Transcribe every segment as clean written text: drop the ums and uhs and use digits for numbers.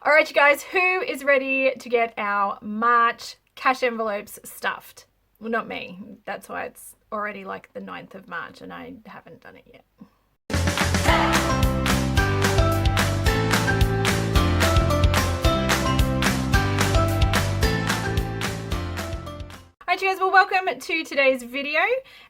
All right, you guys, who is ready to get our March cash envelopes stuffed? Well, not me. That's why it's already like the 9th of March and I haven't done it yet. Alright you guys, well welcome to today's video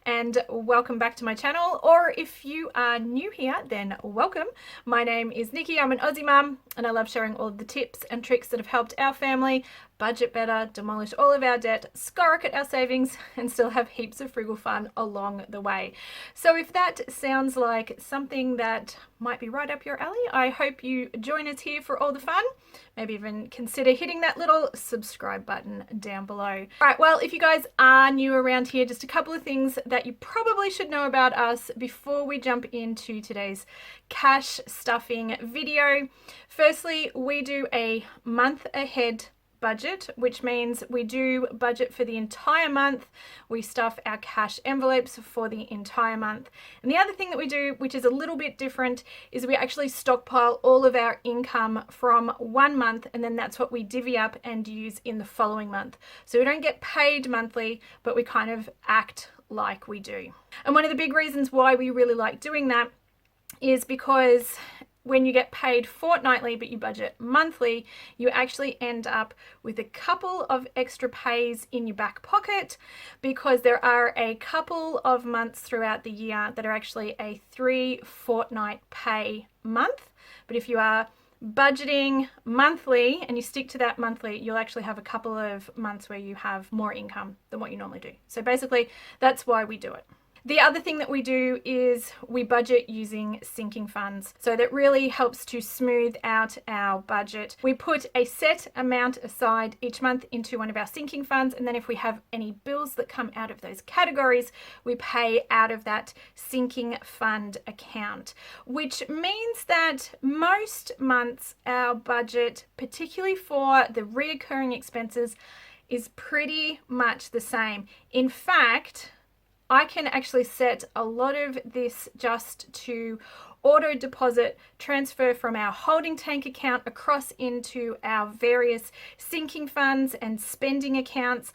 and welcome back to my channel, or if you are new here then welcome. My name is Nikki, I'm an Aussie mum and I love sharing all of the tips and tricks that have helped our family budget better, demolish all of our debt, skyrocket our savings and still have heaps of frugal fun along the way. So if that sounds like something that might be right up your alley, I hope you join us here for all the fun. Maybe even consider hitting that little subscribe button down below. All right, well, if you guys are new around here, just a couple of things that you probably should know about us before we jump into today's cash stuffing video. Firstly, we do a month ahead budget, which means we do budget for the entire month. We stuff our cash envelopes for the entire month. And the other thing that we do, which is a little bit different, is we actually stockpile all of our income from one month, and then that's what we divvy up and use in the following month. So we don't get paid monthly, but we kind of act like we do. And one of the big reasons why we really like doing that is because when you get paid fortnightly but you budget monthly, you actually end up with a couple of extra pays in your back pocket, because there are a couple of months throughout the year that are actually a 3 fortnight pay month. But if you are budgeting monthly and you stick to that monthly, you'll actually have a couple of months where you have more income than what you normally do. So basically that's why we do it. The other thing that we do is we budget using sinking funds. So that really helps to smooth out our budget. We put a set amount aside each month into one of our sinking funds, and then if we have any bills that come out of those categories, we pay out of that sinking fund account, which means that most months our budget, particularly for the reoccurring expenses, is pretty much the same. In fact, I can actually set a lot of this just to auto deposit, transfer from our holding tank account across into our various sinking funds and spending accounts,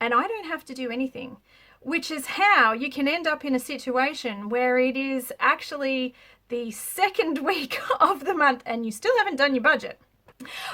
and I don't have to do anything, which is how you can end up in a situation where it is actually the second week of the month and you still haven't done your budget.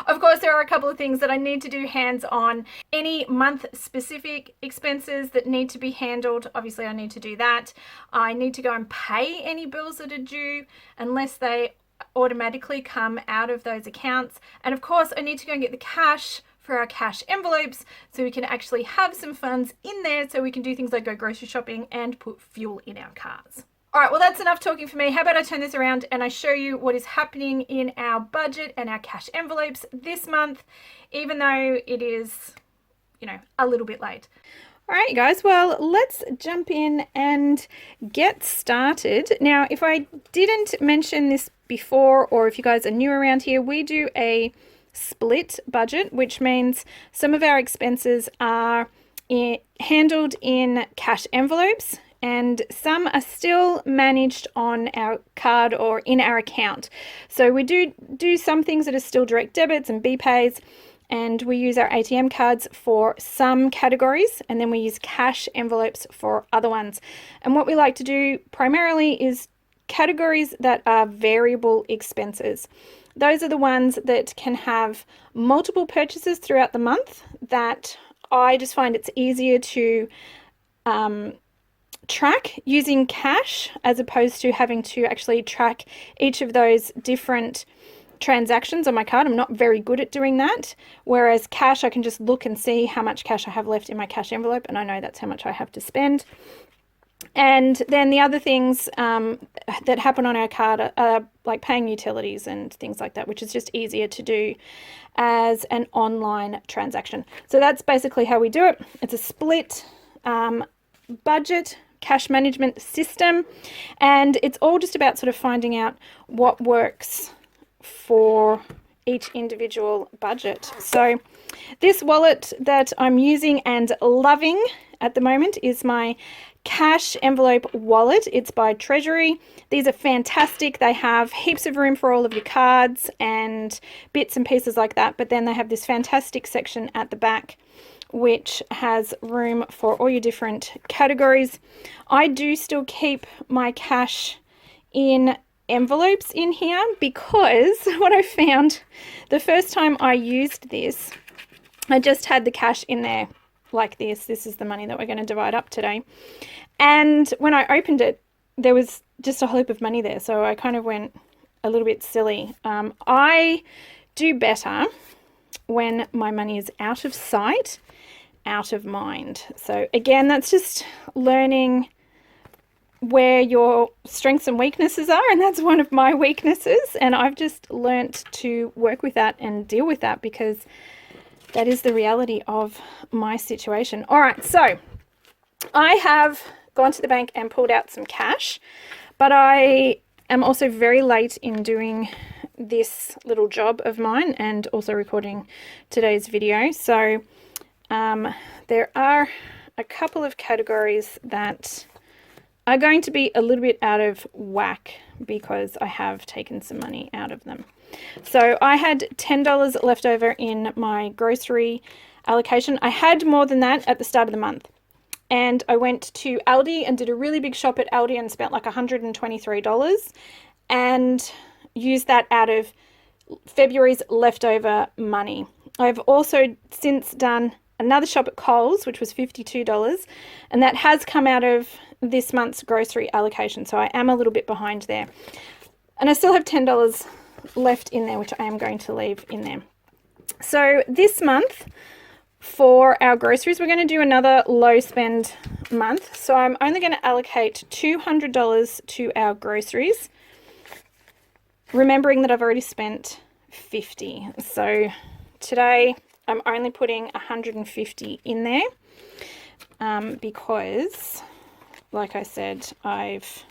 Of course, there are a couple of things that I need to do hands-on. Any month-specific expenses that need to be handled, obviously I need to do that. I need to go and pay any bills that are due unless they automatically come out of those accounts. And of course, I need to go and get the cash for our cash envelopes so we can actually have some funds in there so we can do things like go grocery shopping and put fuel in our cars. All right, well, that's enough talking for me. How about I turn this around and I show you what is happening in our budget and our cash envelopes this month, even though it is, you know, a little bit late. All right, you guys, well, let's jump in and get started. Now, if I didn't mention this before, or if you guys are new around here, we do a split budget, which means some of our expenses are handled in cash envelopes, and some are still managed on our card or in our account. So we do some things that are still direct debits and BPays, and we use our ATM cards for some categories, and then we use cash envelopes for other ones. And what we like to do primarily is categories that are variable expenses. Those are the ones that can have multiple purchases throughout the month that I just find it's easier to track using cash, as opposed to having to actually track each of those different transactions on my card. I'm not very good at doing that. Whereas cash, I can just look and see how much cash I have left in my cash envelope, and I know that's how much I have to spend. And then the other things that happen on our card are like paying utilities and things like that, which is just easier to do as an online transaction. So that's basically how we do it. It's a split budget cash management system, and it's all just about sort of finding out what works for each individual budget. So this wallet that I'm using and loving at the moment is my cash envelope wallet. It's by Treasury. These are fantastic. They have heaps of room for all of your cards and bits and pieces like that. But then they have this fantastic section at the back which has room for all your different categories. I do still keep my cash in envelopes in here because what I found the first time I used this, I just had the cash in there like this. This is the money that we're going to divide up today. And when I opened it, there was just a whole heap of money there. So I kind of went a little bit silly. I do better when my money is out of sight, out of mind. So again, that's just learning where your strengths and weaknesses are, and that's one of my weaknesses, and I've just learnt to work with that and deal with that because that is the reality of my situation. All right, so I have gone to the bank and pulled out some cash, but I am also very late in doing this little job of mine and also recording today's video. So there are a couple of categories that are going to be a little bit out of whack because I have taken some money out of them. So I had $10 left over in my grocery allocation. I had more than that at the start of the month. And I went to Aldi and did a really big shop at Aldi and spent like $123 and used that out of February's leftover money. I've also since done another shop at Coles, which was $52, and that has come out of this month's grocery allocation. So I am a little bit behind there. And I still have $10 left in there, which I am going to leave in there. So this month for our groceries, we're going to do another low spend month. So I'm only going to allocate $200 to our groceries, remembering that I've already spent $50. So today I'm only putting $150 in there because, like I said, I've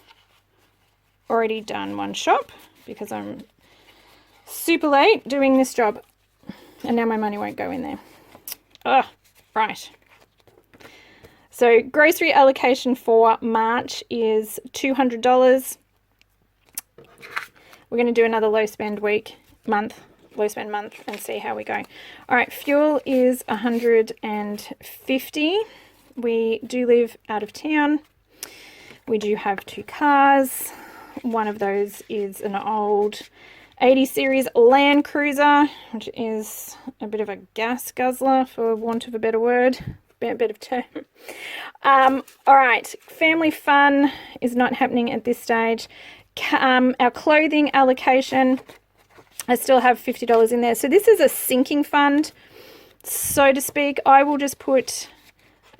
already done one shop because I'm super late doing this job, and now my money won't go in there. Oh, right. So grocery allocation for March is $200. We're going to do another low spend low spend month and see how we go. All right, fuel is $150. We do live out of town. We do have 2 cars. One of those is an old 80 series Land Cruiser, which is a bit of a gas guzzler, for want of a better word, a bit of term. All right, family fun is not happening at this stage. Our clothing allocation, I still have $50 in there. So this is a sinking fund, so to speak. I will just put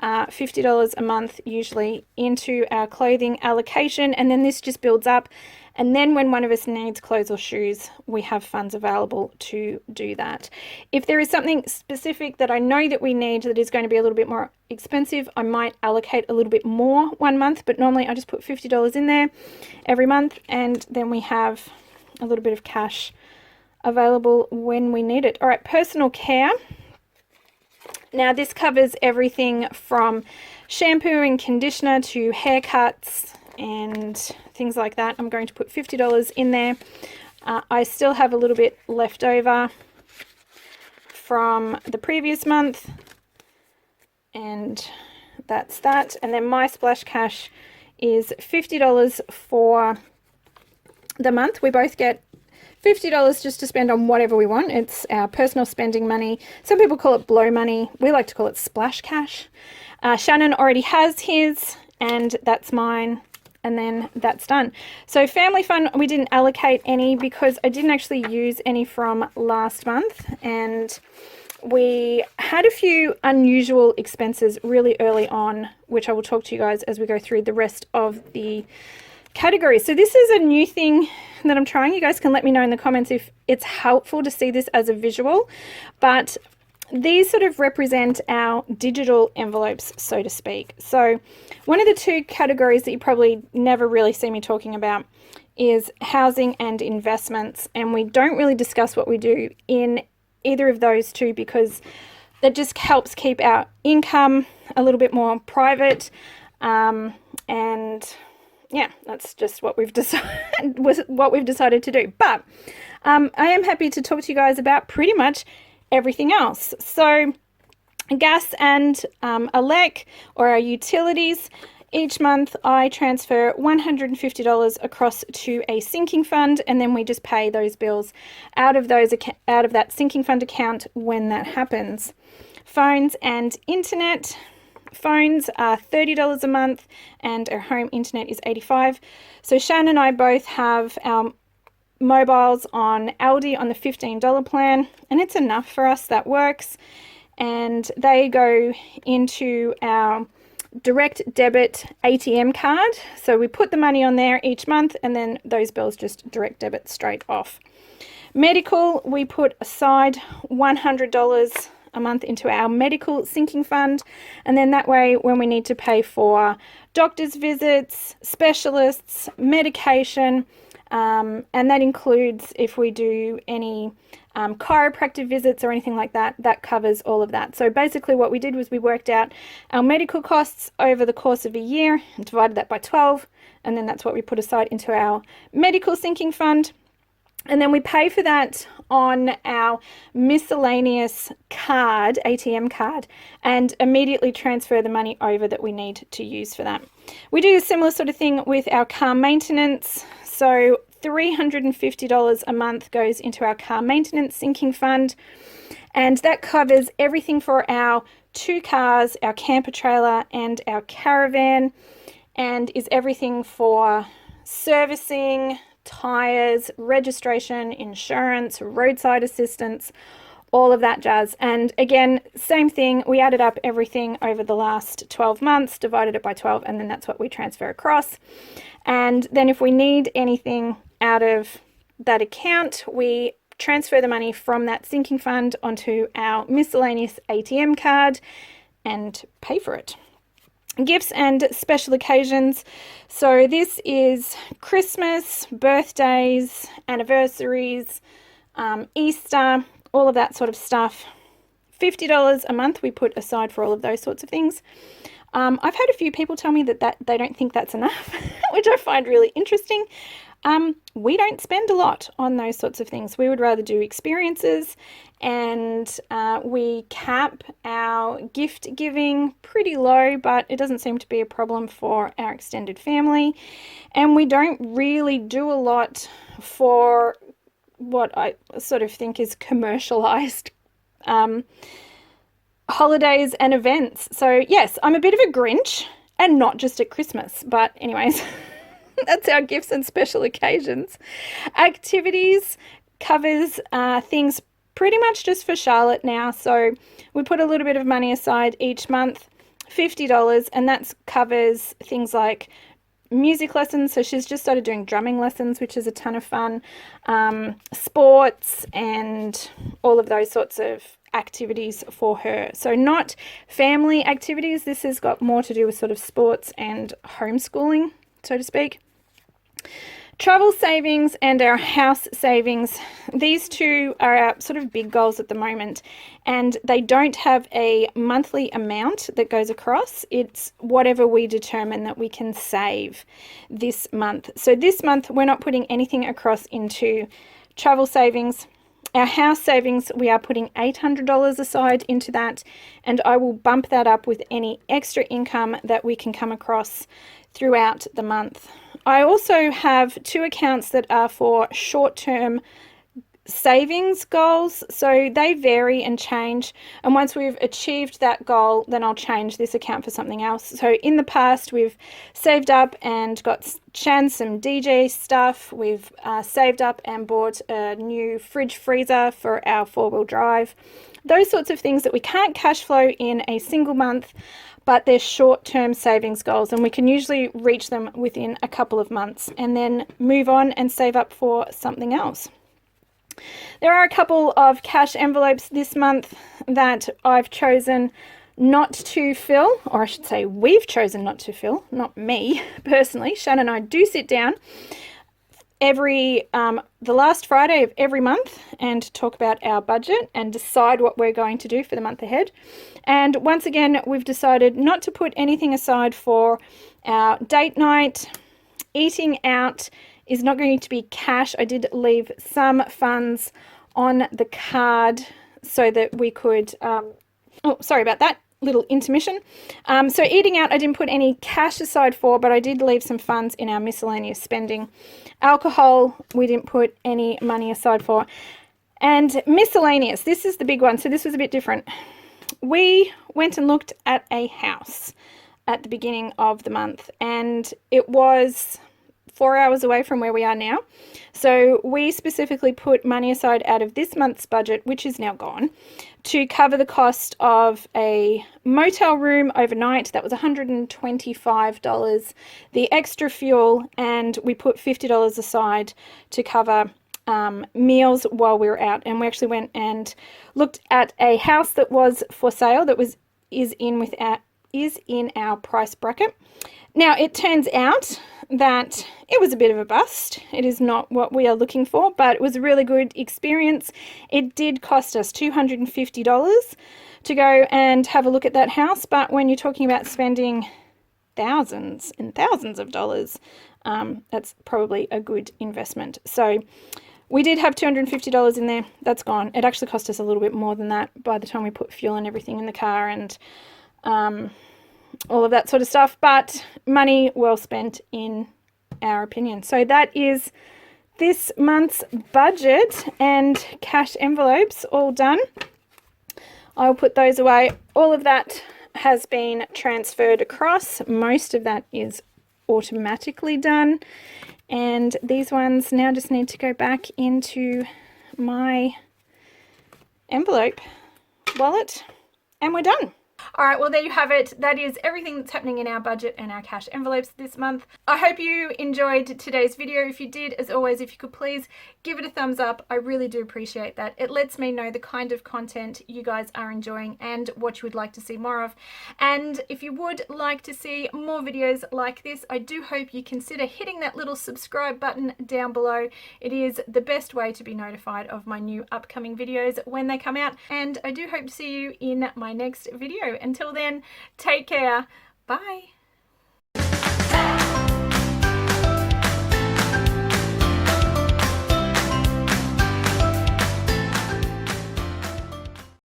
$50 a month usually into our clothing allocation, and then this just builds up, and then when one of us needs clothes or shoes, we have funds available to do that. If there is something specific that I know that we need that is going to be a little bit more expensive, I might allocate a little bit more one month, but normally I just put $50 in there every month, and then we have a little bit of cash available when we need it. All right, personal care. Now this covers everything from shampoo and conditioner to haircuts and things like that. I'm going to put $50 in there. I still have a little bit left over from the previous month, and that's that. And then my splash cash is $50 for the month. We both get $50 just to spend on whatever we want. It's our personal spending money. Some people call it blow money. We like to call it splash cash. Shannon already has his, and that's mine, and then that's done. So family fun, we didn't allocate any because I didn't actually use any from last month, and we had a few unusual expenses really early on, which I will talk to you guys as we go through the rest of the categories. So this is a new thing that I'm trying. You guys can let me know in the comments if it's helpful to see this as a visual, but these sort of represent our digital envelopes, so to speak. So one of the 2 categories that you probably never really see me talking about is housing and investments, and we don't really discuss what we do in either of those 2 because that just helps keep our income a little bit more private. And yeah, that's just what we've decided to do. But I am happy to talk to you guys about pretty much everything else. So gas and elec, or our utilities, each month I transfer $150 across to a sinking fund, and then we just pay those bills out of that sinking fund account when that happens. Phones and internet. Phones are $30 a month and our home internet is $85. So Shan and I both have our mobiles on Aldi on the $15 plan, and it's enough for us. That works. And they go into our direct debit ATM card. So we put the money on there each month, and then those bills just direct debit straight off. Medical, we put aside $100 a month into our medical sinking fund, and then that way when we need to pay for doctor's visits, specialists, medication, and that includes if we do any chiropractic visits or anything like that, that covers all of that. So basically what we did was we worked out our medical costs over the course of a year and divided that by 12, and then that's what we put aside into our medical sinking fund. And then we pay for that on our miscellaneous card, ATM card, and immediately transfer the money over that we need to use for that. We do a similar sort of thing with our car maintenance. So $350 a month goes into our car maintenance sinking fund, and that covers everything for our 2 cars, our camper trailer and our caravan, and is everything for servicing, tires, registration, insurance, roadside assistance, all of that jazz. And again, same thing, we added up everything over the last 12 months, divided it by 12, and then that's what we transfer across. And then if we need anything out of that account, we transfer the money from that sinking fund onto our miscellaneous ATM card and pay for it. Gifts and special occasions. So this is Christmas, birthdays, anniversaries, Easter, all of that sort of stuff. $50 a month we put aside for all of those sorts of things. I've had a few people tell me that they don't think that's enough, which I find really interesting. We don't spend a lot on those sorts of things. We would rather do experiences, and we cap our gift giving pretty low, but it doesn't seem to be a problem for our extended family. And we don't really do a lot for what I sort of think is commercialized holidays and events. So yes, I'm a bit of a Grinch, and not just at Christmas, but anyways. That's our gifts and special occasions. Activities covers things pretty much just for Charlotte now. So we put a little bit of money aside each month, $50, and that covers things like music lessons. So she's just started doing drumming lessons, which is a ton of fun. Sports and all of those sorts of activities for her. So not family activities. This has got more to do with sort of sports and homeschooling, so to speak. Travel savings and our house savings. These two are our sort of big goals at the moment, and they don't have a monthly amount that goes across. It's whatever we determine that we can save this month. So this month we're not putting anything across into travel savings. Our house savings, we are putting $800 aside into that, and I will bump that up with any extra income that we can come across throughout the month. I also have 2 accounts that are for short-term savings goals, so they vary and change, and once we've achieved that goal, then I'll change this account for something else. So in the past we've saved up and got Shan some DJ stuff. We've saved up and bought a new fridge freezer for our 4-wheel drive. Those sorts of things that we can't cash flow in a single month, but they're short-term savings goals, and we can usually reach them within a couple of months and then move on and save up for something else. There are a couple of cash envelopes this month that I've chosen not to fill, or I should say we've chosen not to fill, not me personally. Shan and I do sit down the last Friday of every month and talk about our budget and decide what we're going to do for the month ahead. And once again, we've decided not to put anything aside for our date night. Eating out is not going to be cash. I did leave some funds on the card so that we could, oh, sorry about that. Little intermission. So eating out, I didn't put any cash aside for, but I did leave some funds in our miscellaneous spending. Alcohol, we didn't put any money aside for. And miscellaneous, this is the big one. So this was a bit different. We went and looked at a house at the beginning of the month, and it was 4 hours away from where we are now. So we specifically put money aside out of this month's budget, which is now gone, to cover the cost of a motel room overnight. That was $125, the extra fuel, and we put $50 aside to cover meals while we were out. And we actually went and looked at a house that was for sale that is in our price bracket. Now, it turns out that it was a bit of a bust. It is not what we are looking for, but it was a really good experience. It did cost us $250 to go and have a look at that house, but when you're talking about spending thousands and thousands of dollars, that's probably a good investment. So we did have $250 in there. That's gone. It actually cost us a little bit more than that by the time we put fuel and everything in the car and all of that sort of stuff, but money well spent in our opinion. So that is this month's budget and cash envelopes all done. I'll put those away. All of that has been transferred across. Most of that is automatically done, and these ones now just need to go back into my envelope wallet, and we're done. All right, well, there you have it. That is everything that's happening in our budget and our cash envelopes this month. I hope you enjoyed today's video. If you did, as always, if you could please give it a thumbs up. I really do appreciate that. It lets me know the kind of content you guys are enjoying and what you would like to see more of. And if you would like to see more videos like this, I do hope you consider hitting that little subscribe button down below. It is the best way to be notified of my new upcoming videos when they come out. And I do hope to see you in my next video. Until then, take care. Bye.